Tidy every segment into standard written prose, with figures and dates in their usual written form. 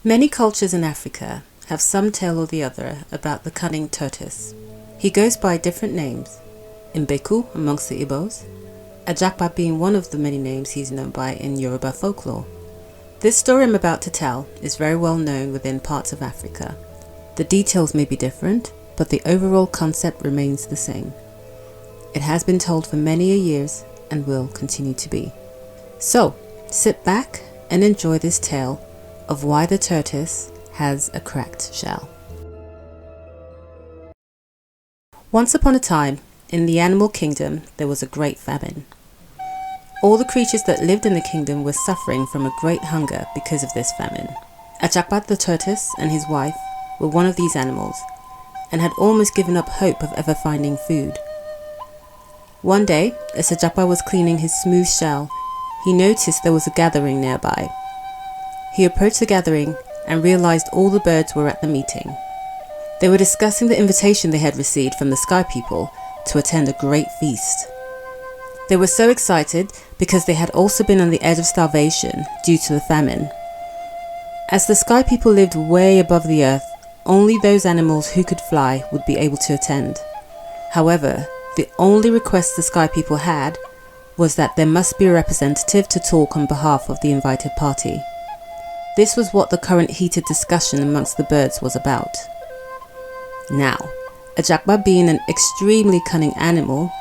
Many cultures in Africa have some tale or the other about the cunning tortoise. He goes by different names, Mbeku amongst the Igbos, Ajapa being one of the many names he's known by in Yoruba folklore. This story I'm about to tell is very well known within parts of Africa. The details may be different, but the overall concept remains the same. It has been told for many a years and will continue to be. So, sit back and enjoy this tale of why the tortoise has a cracked shell. Once upon a time, in the animal kingdom, there was a great famine. All the creatures that lived in the kingdom were suffering from a great hunger because of this famine. Ajapa the tortoise and his wife were one of these animals and had almost given up hope of ever finding food. One day, as Ajapa was cleaning his smooth shell, he noticed there was a gathering nearby. He approached the gathering and realized all the birds were at the meeting. They were discussing the invitation they had received from the sky people to attend a great feast. They were so excited because they had also been on the edge of starvation due to the famine. As the sky people lived way above the earth, only those animals who could fly would be able to attend. However, the only request the sky people had was that there must be a representative to talk on behalf of the invited party. This was what the current heated discussion amongst the birds was about. Now, Ajapa, being an extremely cunning animal,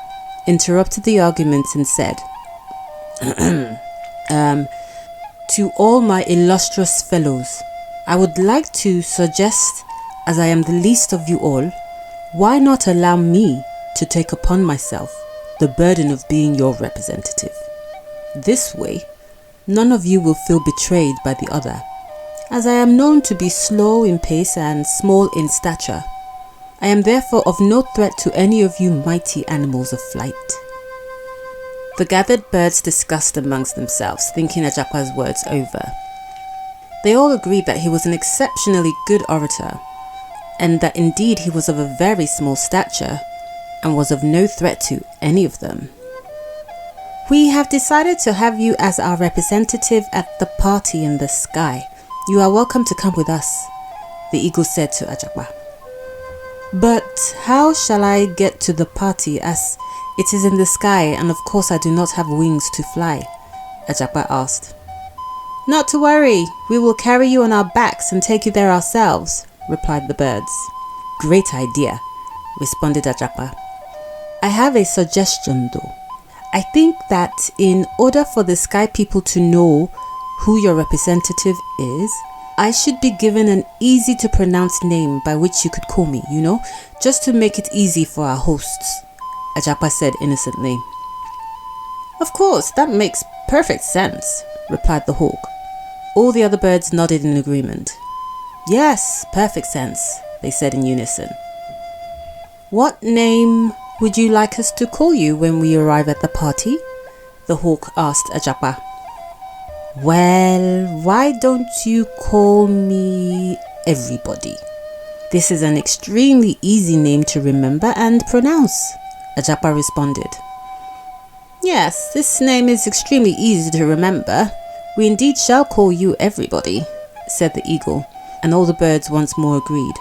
interrupted the arguments and said, To all my illustrious fellows, I would like to suggest, as I am the least of you all, why not allow me to take upon myself the burden of being your representative? This way, none of you will feel betrayed by the other, as I am known to be slow in pace and small in stature. I am therefore of no threat to any of you mighty animals of flight. The gathered birds discussed amongst themselves, thinking Ajapa's words over. They all agreed that he was an exceptionally good orator, and that indeed he was of a very small stature, and was of no threat to any of them. We have decided to have you as our representative at the party in the sky. You are welcome to come with us, the eagle said to Ajapa. But how shall I get to the party, as it is in the sky and of course I do not have wings to fly? Ajapa asked. Not to worry, we will carry you on our backs and take you there ourselves, replied the birds. Great idea, responded Ajapa. I have a suggestion though. I think that in order for the sky people to know who your representative is, I should be given an easy to pronounce name by which you could call me, just to make it easy for our hosts, Ajapa said innocently. Of course, that makes perfect sense, replied the hawk. All the other birds nodded in agreement. Yes, perfect sense, they said in unison. What name would you like us to call you when we arrive at the party? The hawk asked Ajapa. Well, why don't you call me Everybody? This is an extremely easy name to remember and pronounce, Ajapa responded. Yes, this name is extremely easy to remember. We indeed shall call you Everybody, said the eagle, and all the birds once more agreed.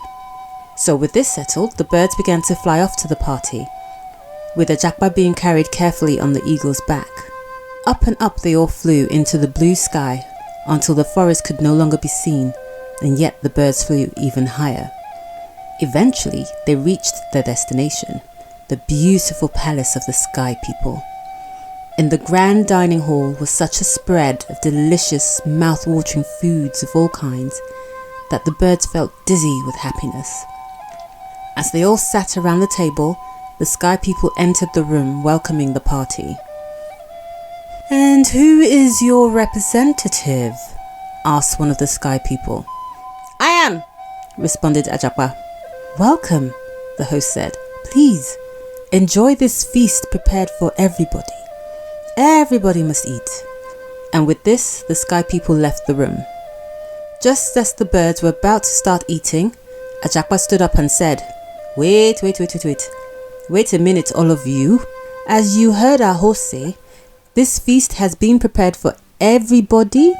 So with this settled, the birds began to fly off to the party, with Ajapa being carried carefully on the eagle's back. Up and up they all flew into the blue sky until the forest could no longer be seen, and yet the birds flew even higher. Eventually they reached their destination, the beautiful palace of the sky people. In the grand dining hall was such a spread of delicious, mouth-watering foods of all kinds that the birds felt dizzy with happiness. As they all sat around the table, the sky people entered the room welcoming the party. And who is your representative? Asked one of the sky people. I am, responded Ajapa. Welcome, the host said. Please, enjoy this feast prepared for everybody. Everybody must eat. And with this, the sky people left the room. Just as the birds were about to start eating, Ajapa stood up and said, Wait a minute, all of you. As you heard our host say, this feast has been prepared for everybody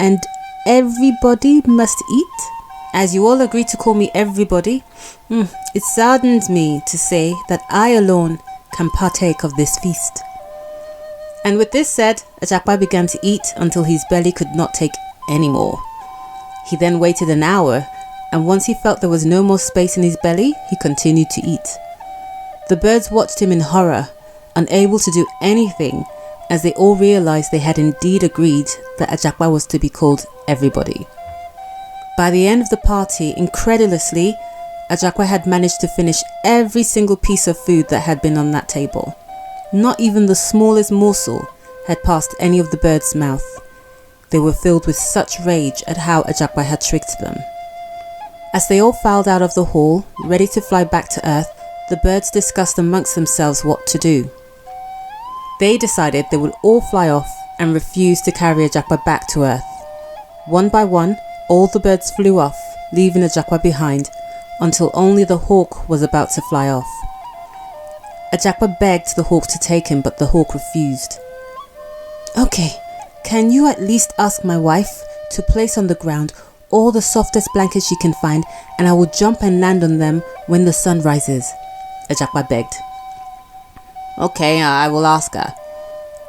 and everybody must eat? As you all agree to call me everybody, it saddens me to say that I alone can partake of this feast. And with this said, Ajapa began to eat until his belly could not take any more. He then waited an hour, and once he felt there was no more space in his belly, he continued to eat. The birds watched him in horror, unable to do anything, as they all realized they had indeed agreed that Ajapa was to be called everybody. By the end of the party, incredulously, Ajapa had managed to finish every single piece of food that had been on that table. Not even the smallest morsel had passed any of the birds' mouth. They were filled with such rage at how Ajapa had tricked them. As they all filed out of the hall, ready to fly back to Earth, the birds discussed amongst themselves what to do. They decided they would all fly off and refuse to carry Ajapa back to Earth. One by one, all the birds flew off, leaving Ajapa behind, until only the hawk was about to fly off. Ajapa begged the hawk to take him, but the hawk refused. "Okay, can you at least ask my wife to place on the ground all the softest blankets she can find, and I will jump and land on them when the sun rises?" Ajapa begged. "Okay, I will ask her."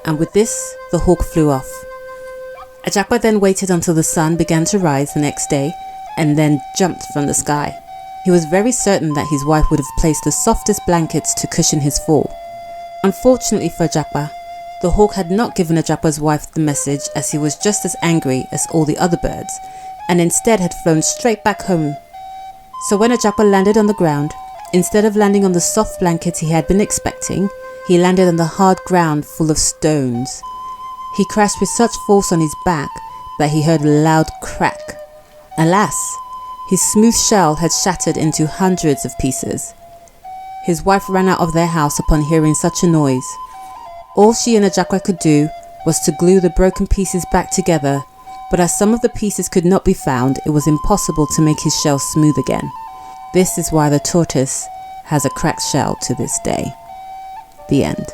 And with this, the hawk flew off. Ajapa then waited until the sun began to rise the next day, and then jumped from the sky. He was very certain that his wife would have placed the softest blankets to cushion his fall. Unfortunately for Ajapa, the hawk had not given Ajapa's wife the message, as he was just as angry as all the other birds, and instead had flown straight back home. So when Ajapa landed on the ground, instead of landing on the soft blankets he had been expecting, he landed on the hard ground full of stones. He crashed with such force on his back that he heard a loud crack. Alas, his smooth shell had shattered into hundreds of pieces. His wife ran out of their house upon hearing such a noise. All she and Ajapa could do was to glue the broken pieces back together, but as some of the pieces could not be found, it was impossible to make his shell smooth again. This is why the tortoise has a cracked shell to this day. The end.